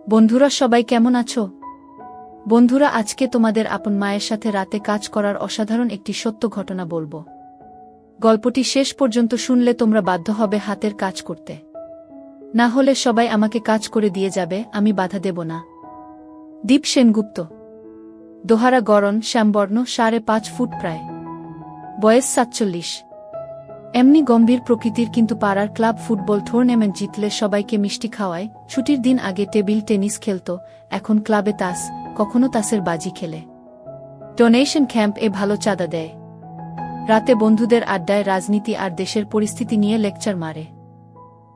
বন্ধুরা সবাই কেমন আছো? বন্ধুরা আজকে তোমাদের আপন মায়ের সাথে রাতে কাজ করার অসাধারণ একটি সত্য ঘটনা বলবো। গল্পটি শেষ পর্যন্ত শুনলে তোমরা বাধ্য হবে হাতের কাজ করতে। না হলে সবাই আমাকে কাজ করে দিয়ে যাবে, আমি বাধা দেব না। দীপ সেনগুপ্ত, দোহারা গড়ন, শ্যামবর্ণ, 5.5 ফুট প্রায়, বয়স 47। এমনি গম্ভীর প্রকৃতির, কিন্তু পাড়ার ক্লাব ফুটবল টুর্নামেন্ট জিতলে সবাইকে মিষ্টি খাওয়ায়। ছুটির দিন আগে টেবিল টেনিস খেলত, এখন ক্লাবে তাস, কখনো তাসের বাজি খেলে। ডোনেশন ক্যাম্প ভালো চাঁদা দেয়। রাতে বন্ধুদের আড্ডায় রাজনীতি আর দেশের পরিস্থিতি নিয়ে লেকচার মারে।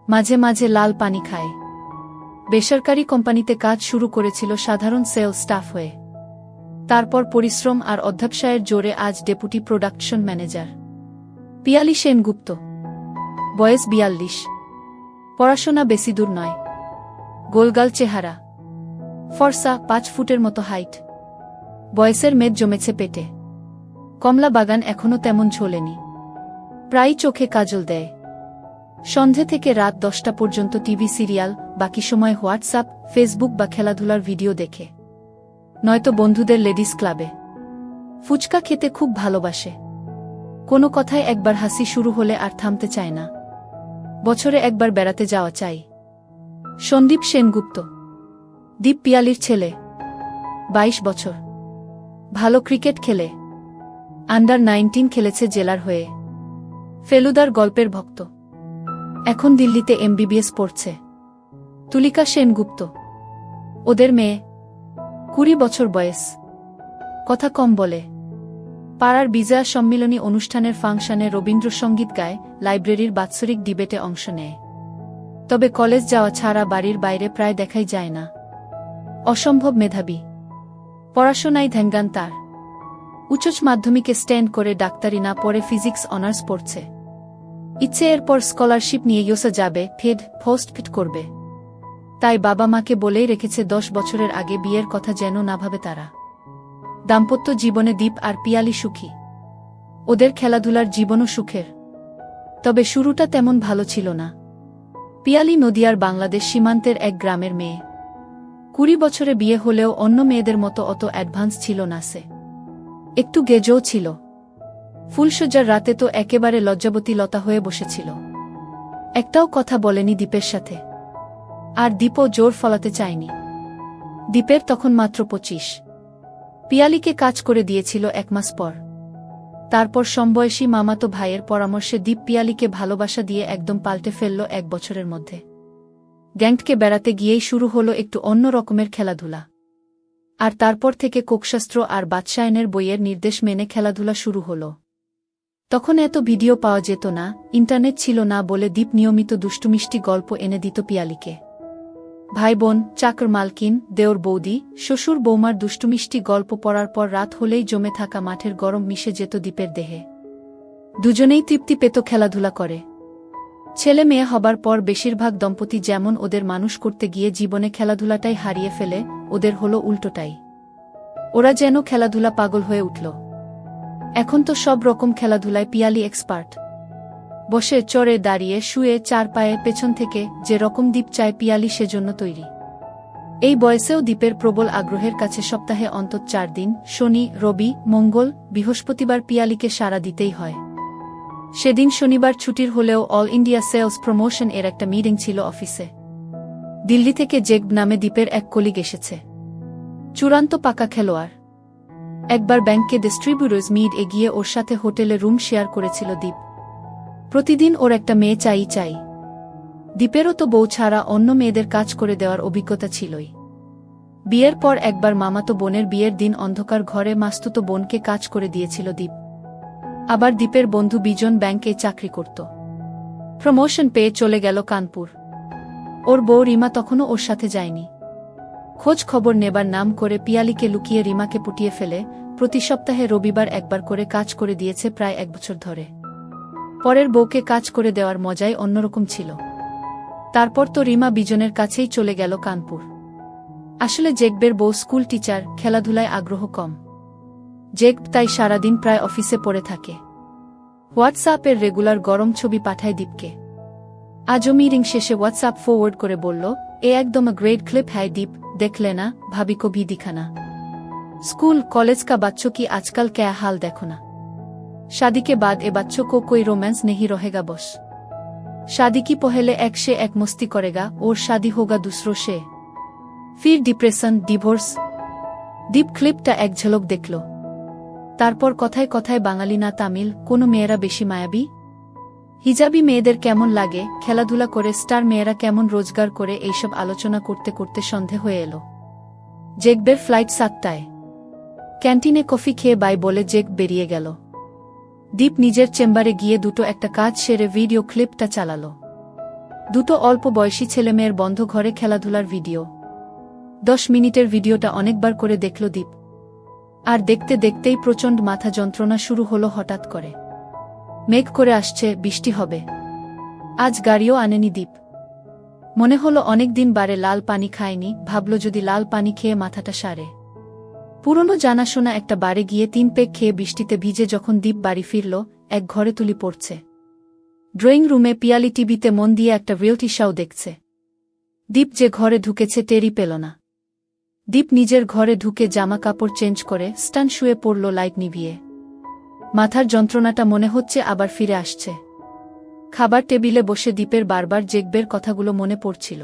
মাঝে মাঝে লাল পানি খায়। বেসরকারি কোম্পানিতে কাজ শুরু করেছিল সাধারণ সেলস স্টাফ হয়ে। তারপর পরিশ্রম আর অধ্যবসায়ের জোরে আজ deputy production manager. Piyali Sengupta, বয়স 42। পড়াশোনা বেশি দূর নয়। গোলগাল চেহারা, ফর্সা, 5 ফুটের মতো হাইট। বয়সের মেদ জমেছে পেটে। কমলা বাগান এখনো তেমন ঝোলেনি। প্রায় চোখে কাজল দেয়। সন্ধে থেকে রাত 10টা পর্যন্ত টিভি সিরিয়াল, বাকি সময় হোয়াটসঅ্যাপ, ফেসবুক বা খেলাধুলার ভিডিও দেখে। নয়তো বন্ধুদের লেডিস ক্লাবে। ফুচকা খেতে খুব ভালোবাসে। কোনো কথায় একবার হাসি শুরু হলে আর থামতে চায় না। বছরে একবার বেড়াতে যাওয়া চাই। সন্দীপ সেনগুপ্ত, দীপ পিয়ালির ছেলে, 22 বছর। ভালো ক্রিকেট খেলে। আন্ডার 19 খেলেছে জেলার হয়ে। ফেলুদার গল্পের ভক্ত। এখন দিল্লিতে MBBS পড়ছে। তুলিকা সেনগুপ্ত, ওদের মেয়ে, 20 বছর বয়স। কথা কম বলে। পাড়ার বিজয়া সম্মিলনী অনুষ্ঠানের ফাংশনে রবীন্দ্রসঙ্গীত গায়, লাইব্রেরির বাৎসরিক ডিবেটে অংশ নেয়। তবে কলেজ যাওয়া ছাড়া বাড়ির বাইরে প্রায় দেখাই যায় না। অসম্ভব মেধাবী। পড়াশোনায় ধ্যানজ্ঞান তার। উচ্চ মাধ্যমিকে স্ট্যান্ড করে ডাক্তারি না পড়ে ফিজিক্স অনার্স পড়ছে। ইচ্ছে এরপর স্কলারশিপ নিয়ে ইউএসএ যাবে, পোস্ট করবে। তাই বাবা মাকে বলেই রেখেছে 10 বছরের আগে বিয়ের কথা যেন না ভাবে তারা। দাম্পত্য জীবনে দীপ আর পিয়ালি সুখী। ওদের খেলাধুলার জীবনও সুখের। তবে শুরুটা তেমন ভালো ছিল না। পিয়ালি নদিয়ার বাংলাদেশ সীমান্তের এক গ্রামের মেয়ে। 20 বছরে বিয়ে হলেও অন্য মেয়েদের মতো অত অ্যাডভান্স ছিল না সে। একটু গেজও ছিল। ফুলসজ্জার রাতে তো একেবারে লজ্জাবতী লতা হয়ে বসেছিল। একটাও কথা বলেনি দীপের সাথে। আর দীপও জোর ফলাতে চায়নি। দীপের তখন মাত্র 25। পিয়ালিকে কাজ করে দিয়েছিল 1 মাস পর। তারপর সমবয়সী মামাতো ভাইয়ের পরামর্শে দীপ পিয়ালিকে ভালোবাসা দিয়ে একদম পাল্টে ফেলল 1 বছরের মধ্যে। গ্যাংটকে বেড়াতে গিয়েই শুরু হলো একটু অন্য রকমের খেলাধুলা। আর তারপর থেকে কোকশাস্ত্র আর বাদশায়নের বইয়ের নির্দেশ মেনে খেলাধুলা শুরু হলো। তখন এত ভিডিও পাওয়া যেত না, ইন্টারনেট ছিল না বলে দীপ নিয়মিত দুষ্টুমিষ্টি গল্প এনে দিত পিয়ালিকে। ভাই বোন, চাকর মালকিন, দেওর বৌদি, শ্বশুর বৌমার দুষ্টুমিষ্টি গল্প পড়ার পর রাত হলেই জমে থাকা মাঠের গরম মিশে যেত দীপের দেহে। দুজনেই তৃপ্তি পেত খেলাধুলা করে। ছেলে মেয়ে হবার পর বেশিরভাগ দম্পতি যেমন ওদের মানুষ করতে গিয়ে জীবনে খেলাধুলাটাই হারিয়ে ফেলে, ওদের হলো উল্টোটাই। ওরা যেন খেলাধুলা পাগল হয়ে উঠল। এখন তো সব রকম খেলাধুলায় পিয়ালি এক্সপার্ট। বসে, চড়ে, দাঁড়িয়ে, শুয়ে, 4 পায়ে, পেছন থেকে, যে রকম দীপ চায় পিয়ালি সেজন্য তৈরি। এই বয়সেও দীপের প্রবল আগ্রহের কাছে সপ্তাহে অন্তত 4 দিন, শনি, রবি, মঙ্গল, বৃহস্পতিবার পিয়ালিকে সাড়া দিতেই হয়। সেদিন শনিবার ছুটির হলেও অল ইন্ডিয়া সেলস প্রমোশন এর একটা মিটিং ছিল অফিসে। দিল্লি থেকে জেক নামে দীপের এক কলিগ এসেছে। চূড়ান্ত পাকা খেলোয়াড়। একবার ব্যাংকে ডিস্ট্রিবিউটরস মিট গিয়ে ওর সাথে হোটেলে রুম শেয়ার করেছিল দীপ। প্রতিদিন ওর একটা মেয়ে চাই। দীপেরও তো বউ ছাড়া অন্য মেয়েদের কাজ করে দেওয়ার অভিজ্ঞতা ছিলই। বিয়ের পর একবার মামাতো বোনের বিয়ের দিন অন্ধকার ঘরে মাস্তুতো বোনকে কাজ করে দিয়েছিল দীপ। আবার দীপের বন্ধু বিজন ব্যাংকে চাকরি করত। প্রমোশন পেয়ে চলে গেল কানপুর। ওর বউ রিমা তখনও ওর সাথে যায়নি। খোঁজ খবর নেবার নাম করে পিয়ালিকে লুকিয়ে রিমাকে পুটিয়ে ফেলে প্রতি সপ্তাহে রবিবার একবার করে কাজ করে দিয়েছে প্রায় 1 বছর ধরে। পরের বউকে কাজ করে দেওয়ার মজাই অন্যরকম ছিল। তারপর তো রিমা বিজনের কাছেই চলে গেল কানপুর। আসলে জেকবের বউ স্কুল টিচার, খেলাধুলায় আগ্রহ কম। জেক তাই সারাদিন প্রায় অফিসে পড়ে থাকে। হোয়াটসঅ্যাপের রেগুলার গরম ছবি পাঠায় দীপকে। আজও মিটিং শেষে হোয়াটসঅ্যাপ ফরওয়ার্ড করে বলল, ए एकदम ग्रेट क्लिप है दीप, देख लेना, भाभी को भी दिखाना। स्कूल कॉलेज का बच्चों की आजकल क्या हाल देखो ना। शादी के बाद ए बच्चों को कोई रोमांस नहीं रहेगा बस। शादी की पहले एक से एक मस्ती करेगा और शादी होगा दूसरों से, फिर डिप्रेशन, डिवोर्स। दीप क्लिपटा एक झलक देखलो, तारपर कथाय कथाय बांगाली ना तामिल, कोनो मेয়েরা বেশি মায়াবী, হিজাবি মেয়েদের কেমন লাগে, খেলাধুলা করে স্টার মেয়েরা কেমন রোজগার করে, এইসব আলোচনা করতে করতে সন্ধে হয়ে এলো। জেকবের ফ্লাইট 7টায়। ক্যান্টিনে কফি খেয়ে বাই বলে জেক বেরিয়ে গেল। দীপ নিজের চেম্বারে গিয়ে দুটো একটা কাজ সেরে ভিডিও ক্লিপটা চালালো। দুটো অল্প বয়সী ছেলেমেয়ের বন্ধ ঘরে খেলাধুলার ভিডিও। 10 মিনিটের ভিডিওটা অনেকবার করে দেখল দীপ। আর দেখতে দেখতেই প্রচণ্ড মাথা যন্ত্রণা শুরু হলো হঠাৎ করে। মেঘ করে আসছে, বৃষ্টি হবে। আজ গাড়িও আনেনি দীপ। মনে হলো অনেকদিন বারে লাল পানি খায়নি, ভাবল যদি লাল পানি খেয়ে মাথাটা সারে। পুরনো জানাশোনা একটা বারে গিয়ে 3 পেগ খেয়ে বৃষ্টিতে ভিজে যখন দীপ বাড়ি ফিরল, এক ঘরে তুলি পড়ছে। ড্রয়িং রুমে পিয়ালি টিভিতে মন দিয়ে একটা রিয়েলিটি শো দেখছে। দীপ যে ঘরে ঢুকেছে টেরই পেল না। দীপ নিজের ঘরে ঢুকে জামা কাপড় চেঞ্জ করে স্টান শুয়ে পড়ল লাইট নিভিয়ে। মাথার যন্ত্রণাটা মনে হচ্ছে আবার ফিরে আসছে। খাবার টেবিলে বসে দীপের বারবার জেকবের কথাগুলো মনে পড়ছিল।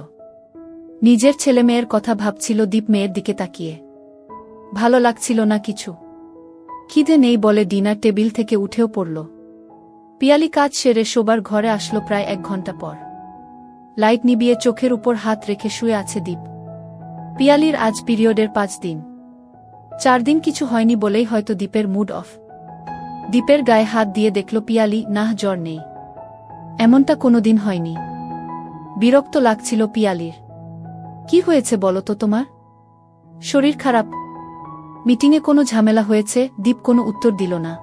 নিজের ছেলেমেয়ের কথা ভাবছিল দীপ মেয়ের দিকে তাকিয়ে। ভালো লাগছিল না কিছু। খিদে নেই বলে ডিনার টেবিল থেকে উঠেও পড়ল। পিয়ালি কাজ সেরে শোবার ঘরে আসলো প্রায় 1 ঘন্টা পর। লাইট নিবিয়ে চোখের উপর হাত রেখে শুয়ে আছে দীপ। পিয়ালির আজ পিরিয়ডের 5 দিন। 4 দিন কিছু হয়নি বলেই হয়তো দীপের মুড অফ। দীপের গায়ে হাত দিয়ে দেখল পিয়ালি, নাহ জ্বর নেই, এমনটা কোনোদিন হয়নি। বিরক্ত লাগছিল পিয়ালির। কি হয়েছে বলো তো তোমার? শরীর খারাপ? মিটিংয়ে কোনো ঝামেলা হয়েছে? দীপ কোনো উত্তর দিল না।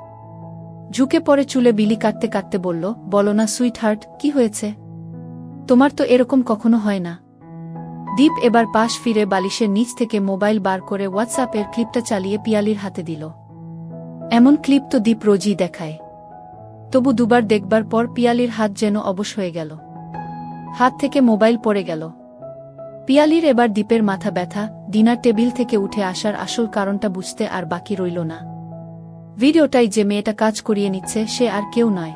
ঝুঁকে পড়ে চুলে বিলি কাটতে কাটতে বলল, বলো না সুইট হার্ট, কি হয়েছে? তোমার তো এরকম কখনো হয় না। দীপ এবার পাশ ফিরে বালিশের নিচ থেকে মোবাইল বার করে হোয়াটসঅ্যাপের ক্লিপটা চালিয়ে পিয়ালির হাতে দিল। এমন ক্লিপ তো দীপ রোজই দেখায়, তবু দুবার দেখবার পর পিয়ালির হাত যেন অবশ হয়ে গেল। হাত থেকে মোবাইল পড়ে গেল। পিয়ালির এবার দীপের মাথা ব্যথা। ডিনার টেবিল থেকে উঠে আসার আসল কারণটা বুঝতে আর বাকি রইল না। ভিডিওটাই যে মেয়েটা কাজ করিয়ে নিচ্ছে সে আর কেউ নয়,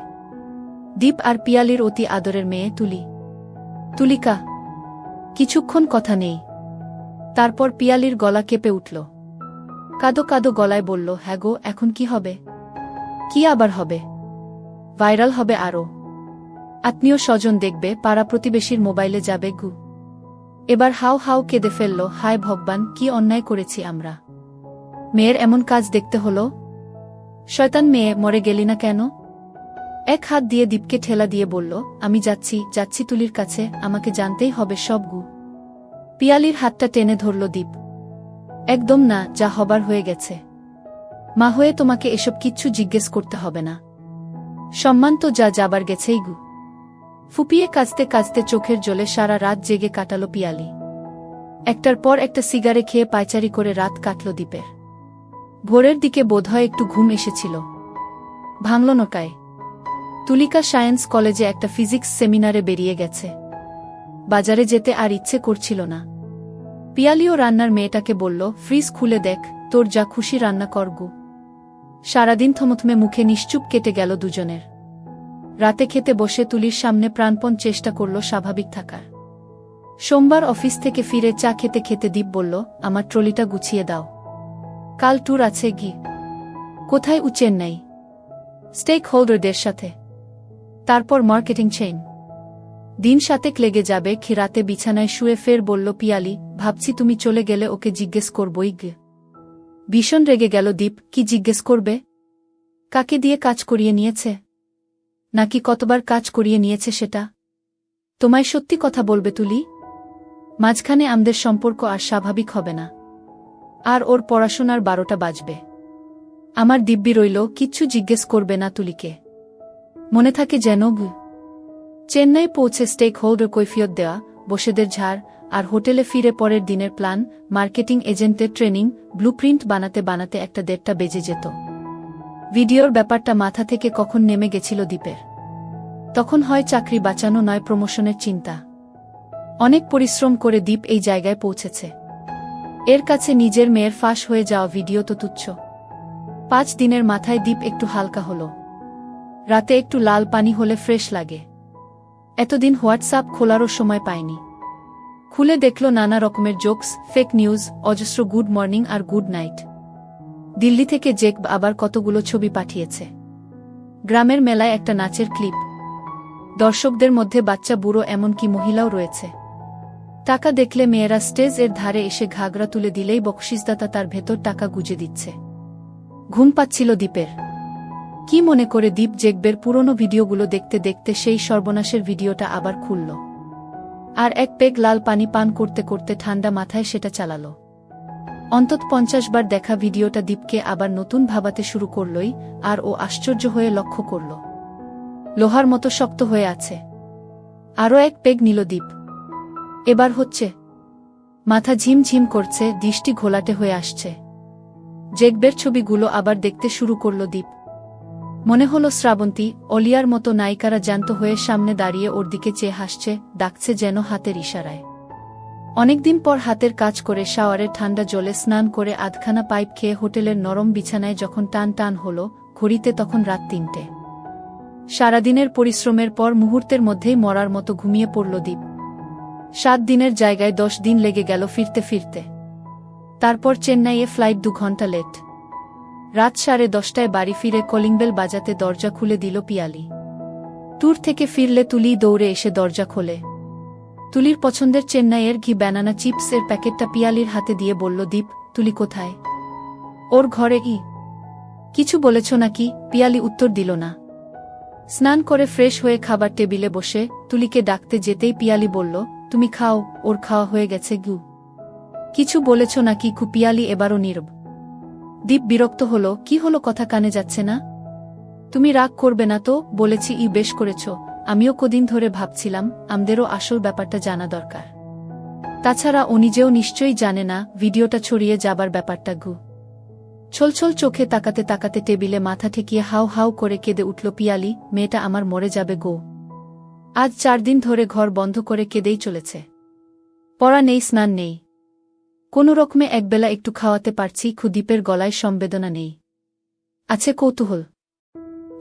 দীপ আর পিয়ালির অতি আদরের মেয়ে তুলি। তুলিকা। কিছুক্ষণ কথা নেই। তারপর পিয়ালির গলা কেঁপে উঠল। কাঁদো কাঁদো গলায় বলল, হ্যাঁ গো, এখন কি হবে? কি আবার হবে? ভাইরাল হবে আরও। আত্মীয় স্বজন দেখবে, পাড়া প্রতিবেশীর মোবাইলে যাবে গু। এবার হাউ হাউ কেঁদে ফেলল, হায় ভগবান, কি অন্যায় করেছি আমরা। মেয়ের এমন কাজ দেখতে হলো। শয়তান মেয়ে, মরে গেলি না কেন? এক হাত দিয়ে দীপকে ঠেলা দিয়ে বলল, আমি যাচ্ছি যাচ্ছি তুলির কাছে, আমাকে জানতেই হবে সব গু। পিয়ালির হাতটা টেনে ধরল দীপ। একদম না, যা হবার হয়ে গেছে। মা হয়ে তোমাকে এসব কিচ্ছু জিজ্ঞেস করতে হবে না। সম্মান তো যা যাবার গেছেই গু। ফুপিয়ে কাঁদতে কাঁদতে চোখের জলে সারা রাত জেগে কাটালো পিয়ালি। একটার পর একটা সিগারে খেয়ে পায়চারি করে রাত কাটল দীপের। ভোরের দিকে বোধহয় একটু ঘুম এসেছিল। ভাঙল নটায়। তুলিকা সায়েন্স কলেজে একটা ফিজিক্স সেমিনারে বেরিয়ে গেছে। বাজারে যেতে আর ইচ্ছে করছিল না। পিয়ালিও রান্নার মেয়েটাকে বলল, ফ্রিজ খুলে দেখ, তোর যা খুশি রান্না কর গু। সারাদিন থমথমে মুখে নিশ্চুপ কেটে গেল দুজনের। রাতে খেতে বসে তুলির সামনে প্রাণপণ চেষ্টা করল স্বাভাবিক থাকার। সোমবার অফিস থেকে ফিরে চা খেতে খেতে দীপ বলল, আমার ট্রলিটা গুছিয়ে দাও, কাল ট্যুর আছে গি। কোথায়? চেন্নাই। স্টেক হোল্ডারদের সাথে, তারপর মার্কেটিং চেইন। দিন 7 লেগে যাবে। রাতে বিছানায় শুয়ে ফের বলল পিয়ালি, ভাবছি তুমি চলে গেলে ওকে জিজ্ঞেস করবই গে। ভীষণ রেগে গেল দীপ। কি জিজ্ঞেস করবে? কাকে দিয়ে কাজ করিয়ে নিয়েছে? নাকি কতবার কাজ করিয়ে নিয়েছে সেটা? তোমায় সত্যি কথা বলবে তুলি? মাঝখানে আমাদের সম্পর্ক আর স্বাভাবিক হবে না। আর ওর পড়াশোনার 12টা বাজবে। আমার দিব্যি রইল, কিচ্ছু জিজ্ঞেস করবে না তুলিকে। মনে থাকে যেন গু। চেন্নাই পৌঁছে স্টেক হোল্ডার কৈফিয়ত দেওয়া, বসেদের ঝাড়, আর হোটেলে ফিরে পরের দিনের প্ল্যান, মার্কেটিং এজেন্টের ট্রেনিং, ব্লুপ্রিন্ট বানাতে বানাতে 1-1:30 বেজে যেত। ভিডিওর ব্যাপারটা মাথা থেকে কখন নেমে গেছিল দীপের। তখন হয় চাকরি বাঁচানো, নয় প্রমোশনের চিন্তা। অনেক পরিশ্রম করে দীপ এই জায়গায় পৌঁছেছে। এর কাছে নিজের মেয়ের ফাঁস হয়ে যাওয়া ভিডিও তো তুচ্ছ। 5 দিনের মাথায় দীপ একটু হালকা হলো। রাতে একটু লাল পানি হলে ফ্রেশ লাগে। এতদিন হোয়াটসঅ্যাপ খোলারও সময় পায়নি। খুলে দেখল নানা রকমের জোকস, ফেক নিউজ, অজস্র গুড মর্নিং আর গুড নাইট। দিল্লি থেকে জেক আবার কতগুলো ছবি পাঠিয়েছে। গ্রামের মেলায় একটা নাচের ক্লিপ। দর্শকদের মধ্যে বাচ্চা বুড়ো এমনকি মহিলাও রয়েছে। টাকা দেখলে মেয়েরা স্টেজ এর ধারে এসে ঘাগরা তুলে দিলেই বকশিসদাতা তার ভেতর টাকা গুজে দিচ্ছে। ঘুম পাচ্ছিল দীপের। কি মনে করে দীপ জেকবের পুরনো ভিডিওগুলো দেখতে দেখতে সেই সর্বনাশের ভিডিওটা আবার খুলল। আর এক পেগ লাল পানি পান করতে করতে ঠান্ডা মাথায় সেটা চালাল। অন্তত 50 বার দেখা ভিডিওটা দীপকে আবার নতুন ভাবাতে শুরু করলই, আর ও আশ্চর্য হয়ে লক্ষ্য করল লোহার মতো শক্ত হয়ে আছে। আরও এক পেগ নিল দীপ। এবার হচ্ছে। মাথা ঝিমঝিম করছে, দৃষ্টি ঘোলাটে হয়ে আসছে। জেকবের ছবিগুলো আবার দেখতে শুরু করল দীপ। মনে হলো শ্রাবন্তী, অলিয়ার মতো নায়িকারা জ্যান্ত হয়ে সামনে দাঁড়িয়ে ওর দিকে চেয়ে হাসছে, ডাকছে যেন হাতের ইশারায়। অনেকদিন পর হাতের কাজ করে শাওয়ারের ঠান্ডা জলে স্নান করে আধখানা পাইপ খেয়ে হোটেলের নরম বিছানায় যখন টান টান হলো, ঘড়িতে তখন রাত 3টে। সারাদিনের পরিশ্রমের পর মুহূর্তের মধ্যেই মরার মতো ঘুমিয়ে পড়ল দীপ। 7 দিনের জায়গায় 10 দিন লেগে গেল ফিরতে ফিরতে। তারপর চেন্নাইয়ে ফ্লাইট 2 ঘন্টা লেট। রাত 10:30টায় বাড়ি ফিরে কলিংবেল বাজাতে দরজা খুলে দিল পিয়ালি। ট্যুর থেকে ফিরলে তুলি দৌড়ে এসে দরজা খোলে। তুলির পছন্দের চেন্নাইয়ের ঘি ব্যানানা চিপস এর প্যাকেটটা পিয়ালির হাতে দিয়ে বলল, দীপ, তুলি কোথায়? ওর ঘরে। কিছু বলেছ নাকি? পিয়ালি উত্তর দিল না। স্নান করে ফ্রেশ হয়ে খাবার টেবিলে বসে তুলিকে ডাকতে যেতেই পিয়ালি বলল, তুমি খাও, ওর খাওয়া হয়ে গেছে। কিছু বলেছ নাকি? পিয়ালি এবারও নীরব। দীপ বিরক্ত হল, কি হলো, কথা কানে যাচ্ছে না? তুমি রাগ করবে না তো? বলেছি বেশ করেছ। আমিও কদিন ধরে ভাবছিলাম আমাদেরও আসল ব্যাপারটা জানা দরকার। তাছাড়া ও নিজেও নিশ্চয়ই জানে না ভিডিওটা ছড়িয়ে যাবার ব্যাপারটা। ছলছল চোখে তাকাতে তাকাতে টেবিলে মাথা ঠেকিয়ে হাউ হাউ করে কেঁদে উঠল পিয়ালি, মেয়েটা আমার মরে যাবে গো। আজ 4 দিন ধরে ঘর বন্ধ করে কেঁদেই চলেছে। পড়া নেই, স্নান নেই, কোনো রকমে একবেলা একটু খাওয়াতে পারছি। দীপের গলায় সম্বেদনা নেই, আছে কৌতূহল।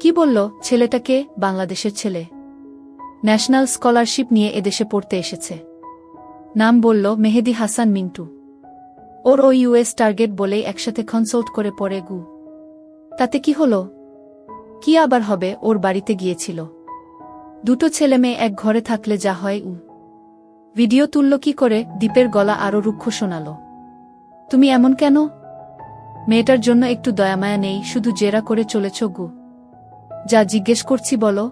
কি বলল? ছেলেটাকে? বাংলাদেশের ছেলে, ন্যাশনাল স্কলারশিপ নিয়ে এদেশে পড়তে এসেছে। নাম বলল মেহেদী হাসান মিন্টু। ওর ও ইউএস টার্গেট বলেই একসাথে কনসাল্ট করে পড়ে। তাতে কি হলো? কি আবার হবে? ওর বাড়িতে গিয়েছিল। 2টো ছেলে মেয়ে এক ঘরে থাকলে যা হয়। ভিডিও তুলল কি করে? দীপের গলা আরো রুক্ষ শোনাল। তুমি এমন কেন? মেয়েটার জন্য একটু দয়ামায়া নেই? শুধু জেরা করে চলেছ। যা জিজ্ঞেস করছি বলো।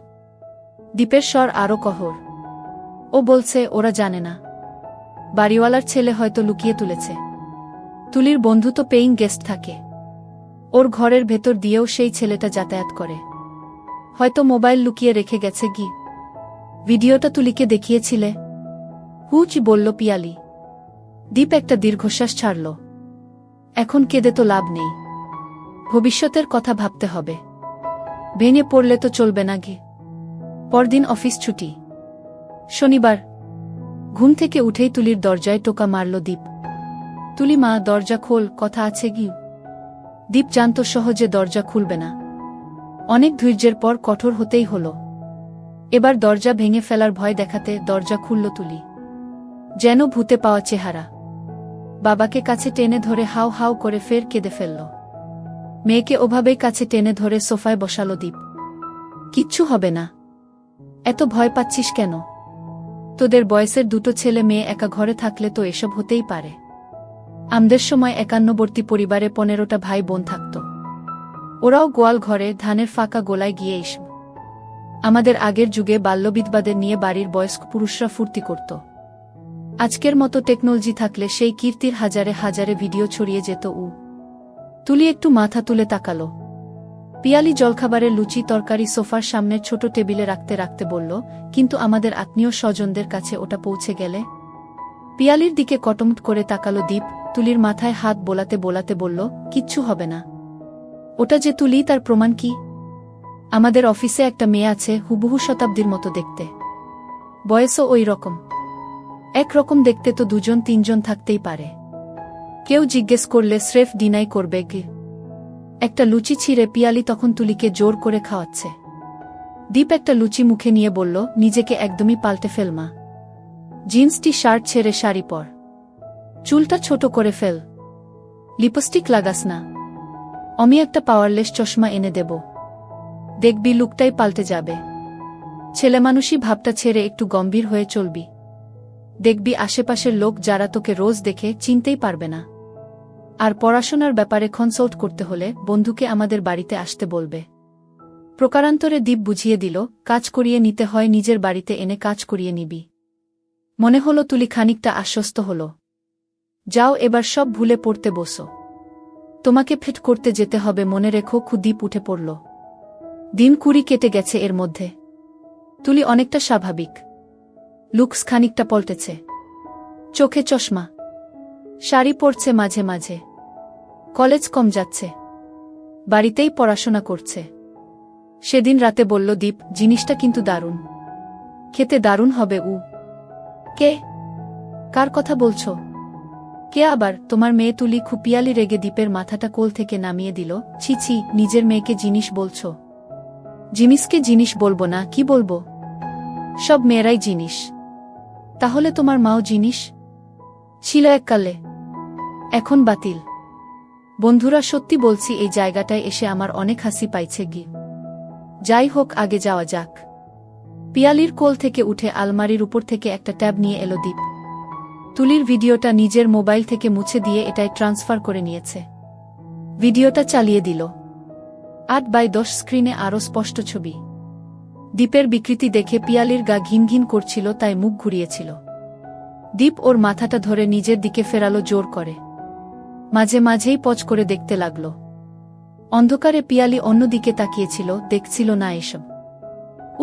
দীপের স্বর আরো কহর। ও বলছে ওরা জানে না। বাড়িওয়ালার ছেলে হয়তো লুকিয়ে তুলেছে। তুলির বন্ধু তো পেইং গেস্ট থাকে। ওর ঘরের ভেতর দিয়েও সেই ছেলেটা যাতায়াত করে। হয়তো মোবাইল লুকিয়ে রেখে গেছে। ভিডিওটা তুলিকে দেখিয়েছিলে? বলল পিয়ালি। দীপ একটা দীর্ঘশ্বাস ছাড়ল। এখন কেঁদে তো লাভ নেই, ভবিষ্যতের কথা ভাবতে হবে। ভেঙে পড়লে তো চলবে না। পরদিন অফিস ছুটি, শনিবার। ঘুম থেকে উঠেই তুলির দরজায় টোকা মারল দীপ। তুলি মা, দরজা খোল, কথা আছে। দীপ জানত সহজে দরজা খুলবে না। অনেক ধৈর্যের পর কঠোর হতেই হল। এবার দরজা ভেঙে ফেলার ভয় দেখাতে দরজা খুলল তুলি। যেন ভূতে পাওয়া চেহারা। বাবাকে কাছে টেনে ধরে হাউ হাউ করে ফের কেঁদে ফেলল। মেয়েকে ওভাবেই কাছে টেনে ধরে সোফায় বসালো দীপ। কিচ্ছু হবে না, এত ভয় পাচ্ছিস কেন? তোদের বয়সের 2টো ছেলে মেয়ে একা ঘরে থাকলে তো এসব হতেই পারে। আমাদের সময় 51বর্তী পরিবারে 15টা ভাই বোন থাকত। ওরাও গোয়াল ঘরে ধানের ফাঁকা গোলায় গিয়ে এসব। আমাদের আগের যুগে বাল্যবিধবাদের নিয়ে বাড়ির বয়স্ক পুরুষরা ফুর্তি করত। আজকের মতো টেকনোলজি থাকলে সেই কীর্তির হাজারে হাজারে ভিডিও ছড়িয়ে যেত। তুলি একটু মাথা তুলে তাকাল। পিয়ালি জলখাবারের লুচি তরকারি সোফার সামনের ছোট টেবিলে রাখতে রাখতে বলল, কিন্তু আমাদের আত্মীয় স্বজনদের কাছে ওটা পৌঁছে গেলে? পিয়ালির দিকে কটমট করে তাকালো দীপ। তুলির মাথায় হাত বোলাতে বোলাতে বলল, কিচ্ছু হবে না। ওটা যে তুলি তার প্রমাণ কি? আমাদের অফিসে একটা মেয়ে আছে হুবহু শতাব্দীর মতো দেখতে, বয়সও ওই রকম। একরকম দেখতে তো দুজন তিনজন থাকতেই পারে। কেউ জিজ্ঞেস করলে স্রেফ ডিনাই করবে কি। একটা লুচি ছিঁড়ে পিয়ালি তখন তুলিকে জোর করে খাওয়াচ্ছে। দীপ একটা লুচি মুখে নিয়ে বলল, নিজেকে একদমই পাল্টে ফেল মা। জিন্স টি শার্ট ছেড়ে শাড়ি পর, চুলটা ছোট করে ফেল, লিপস্টিক লাগাস না, আমি একটা পাওয়ারলেস চশমা এনে দেব, দেখবি লুকটাই পাল্টে যাবে। ছেলেমানুষী ভাবটা ছেড়ে একটু গম্ভীর হয়ে চলবি, দেখবি আশেপাশের লোক যারা তোকে রোজ দেখে চিনতেই পারবে না। আর পড়াশোনার ব্যাপারে কনসাল্ট করতে হলে বন্ধুকে আমাদের বাড়িতে আসতে বলবে। প্রকারান্তরে দীপ বুঝিয়ে দিল, কাজ করিয়ে নিতে হয় নিজের বাড়িতে এনে কাজ করিয়ে নিবি। মনে হলো তুলি খানিকটা আশ্বস্ত হল। যাও এবার সব ভুলে পড়তে বসো, তোমাকে ফিট করতে যেতে হবে মনে রেখো। দীপ উঠে পড়ল। দিন 20 কেটে গেছে এর মধ্যে। তুলি অনেকটা স্বাভাবিক, লুকস খানিকটা পল্টেছে, চোখে চশমা, শাড়ি পরছে মাঝে মাঝে, কলেজ কম যাচ্ছে, বাড়িতেই পড়াশোনা করছে। সেদিন রাতে বলল দীপ, জিনিসটা কিন্তু দারুণ, খেতে দারুণ হবে। কে? কার কথা বলছো? কে আবার? তোমার মেয়ে তুলি। পিয়ালি রেগে দীপের মাথাটা কোল থেকে নামিয়ে দিল। ছি ছি, নিজের মেয়েকে জিনিস বলছো? জিনিসকে জিনিস বলবো না, কি বলবো? সব মেয়েরাই জিনিস। তাহলে তোমার মাও জিনিস ছিল এককালে, এখন বাতিল। বন্ধুরা, সত্যি বলছি এই জায়গাটায় এসে আমার অনেক হাসি পাইছে গি। যাই হোক, আগে যাওয়া যাক। পিয়ালির কোল থেকে উঠে আলমারির উপর থেকে একটা ট্যাব নিয়ে এলো দীপ। তুলির ভিডিওটা নিজের মোবাইল থেকে মুছে দিয়ে এটাই ট্রান্সফার করে নিয়েছে। ভিডিওটা চালিয়ে দিল। 8x10 স্ক্রিনে আরও স্পষ্ট ছবি। দীপের বিকৃতি দেখে পিয়ালির গা ঘিন ঘিন করছিল, তাই মুখ ঘুরিয়েছিল। দীপ ওর মাথাটা ধরে নিজের দিকে ফেরালো জোর করে। মাঝে মাঝেই পজ করে দেখতে লাগল। অন্ধকারে পিয়ালি অন্যদিকে তাকিয়েছিল, দেখছিল না এসব।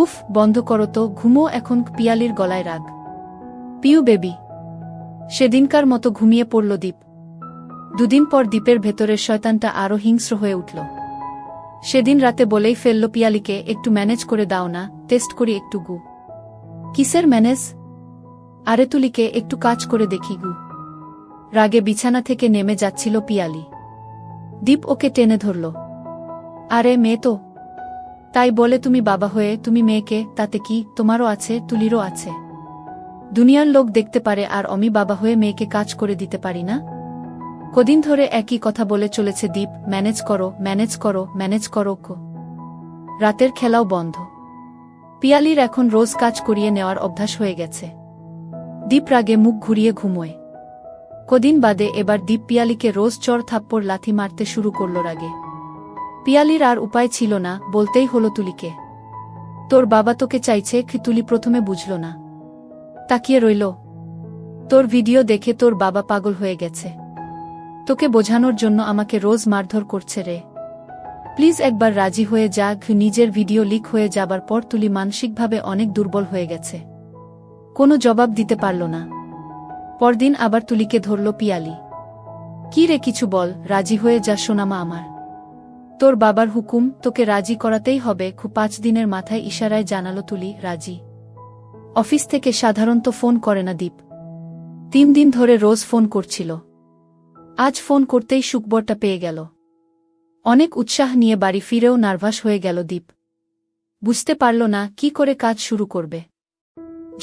উফ, বন্ধ করো তো, ঘুমো এখন। পিয়ালির গলায় রাগ। পিউ বেবি। সেদিনকার মতো ঘুমিয়ে পড়ল দীপ। দুদিন পর দীপের ভেতরের শয়তানটা আরও হিংস্র হয়ে উঠল। সেদিন রাতে বলেই ফেলল পিয়ালিকে, একটু ম্যানেজ করে দাও না, টেস্ট করি একটু গু। কিসের ম্যানেজ? আরে তুলিকে একটু কাজ করে দেখি গু। রাগে বিছানা থেকে নেমে যাচ্ছিল পিয়ালি। দীপ ওকে টেনে ধরল। আরে মেয়ে তো, তাই বলে তুমি বাবা হয়ে তুমি মেয়েকে, তাতে কি? তোমারও আছে, তুলিরও আছে। দুনিয়ার লোক দেখতে পারে আর আমি বাবা হয়ে মেয়েকে কাজ করে দিতে পারি না? কদিন ধরে একই কথা বলে চলেছে দীপ, ম্যানেজ করো, ম্যানেজ করো, ম্যানেজ করো। রাতের খেলাও বন্ধ। পিয়ালির এখন রোজ কাজ করিয়ে নেওয়ার অভ্যাস হয়ে গেছে। দীপ রাগে মুখ ঘুরিয়ে ঘুমোয়। কদিন বাদে এবার দীপ পিয়ালিকে রোজ চড় থাপ্পড় লাথি মারতে শুরু করল রাগে। পিয়ালির আর উপায় ছিল না, বলতেই হলো তুলিকে, তোর বাবা তোকে চাইছে। তুলি প্রথমে বুঝল না, তাকিয়ে রইল। তোর ভিডিও দেখে তোর বাবা পাগল হয়ে গেছে, তোকে বোঝানোর জন্য আমাকে রোজ মারধর করছে রে। প্লিজ একবার রাজি হয়ে যা। নিজের ভিডিও লিক হয়ে যাবার পর তুলি মানসিকভাবে অনেক দুর্বল হয়ে গেছে। কোনো জবাব দিতে পারল না। পরদিন আবার তুলিকে ধরল পিয়ালি। কি রে, কিছু বল, রাজি হয়ে যা সোনামা আমার। তোর বাবার হুকুম, তোকে রাজি করাতেই হবে। 5 দিনের মাথায় ইশারায় জানালো তুলি রাজি। অফিস থেকে সাধারণত ফোন করে না দীপ। 3 দিন ধরে রোজ ফোন করছিল। আজ ফোন করতেই সুখবরটা পেয়ে গেল। অনেক উৎসাহ নিয়ে বাড়ি ফিরেও নার্ভাস হয়ে গেল দীপ। বুঝতে পারল না কি করে কাজ শুরু করবে।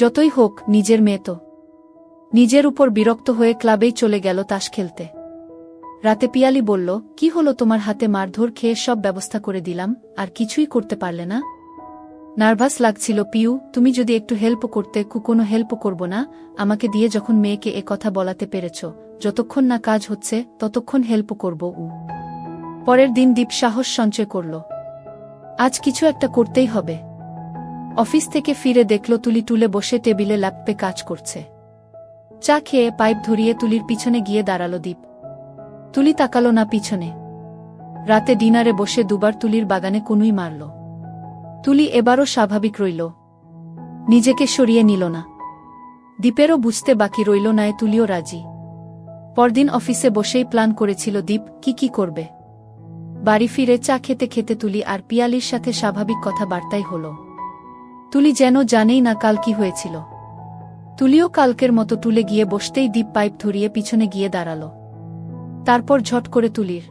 যতই হোক, নিজের মেয়ে তো। নিজের উপর বিরক্ত হয়ে ক্লাবেই চলে গেল তাস খেলতে। রাতে পিয়ালি বলল, কি হলো তোমার? হাতে মারধর খেয়ে সব ব্যবস্থা করে দিলাম, আর কিছুই করতে পারলে না? নার্ভাস লাগছিল পিউ, তুমি যদি একটু হেল্প করতে। কোনো হেল্প করব না, আমাকে দিয়ে যখন মেয়েকে এ কথা বলাতে পেরেছ, যতক্ষণ না কাজ হচ্ছে ততক্ষণ হেল্প করব। পরের দিন দীপ সাহস সঞ্চয় করল, আজ কিছু একটা করতেই হবে। অফিস থেকে ফিরে দেখল তুলি টুলে বসে টেবিলে ল্যাপটপে কাজ করছে। চা খেয়ে পাইপ ধরিয়ে তুলির পিছনে গিয়ে দাঁড়ালো দীপ। তুলি তাকালো না পিছনে। রাতে ডিনারে বসে দুবার তুলির বাগানে কনুই মারল। তুলি এবারও স্বাভাবিক রইল, নিজেকে সরিয়ে নিল না। দীপেরও বুঝতে বাকি রইল না, তুলিও রাজি। পরদিন অফিসে বসেই প্ল্যান করেছিল দীপ কি করবে। বাড়ি ফিরে চা খেতে খেতে তুলি আর পিয়ালির সাথে স্বাভাবিক কথাবার্তাই হল। তুলি যেন জানেই না কাল কি হয়েছিল। তুলিও কালকের মতো টুলে গিয়ে বসতেই দীপ পাইপ ধরিয়ে পিছনে গিয়ে দাঁড়াল। তারপর ঝট করে তুলির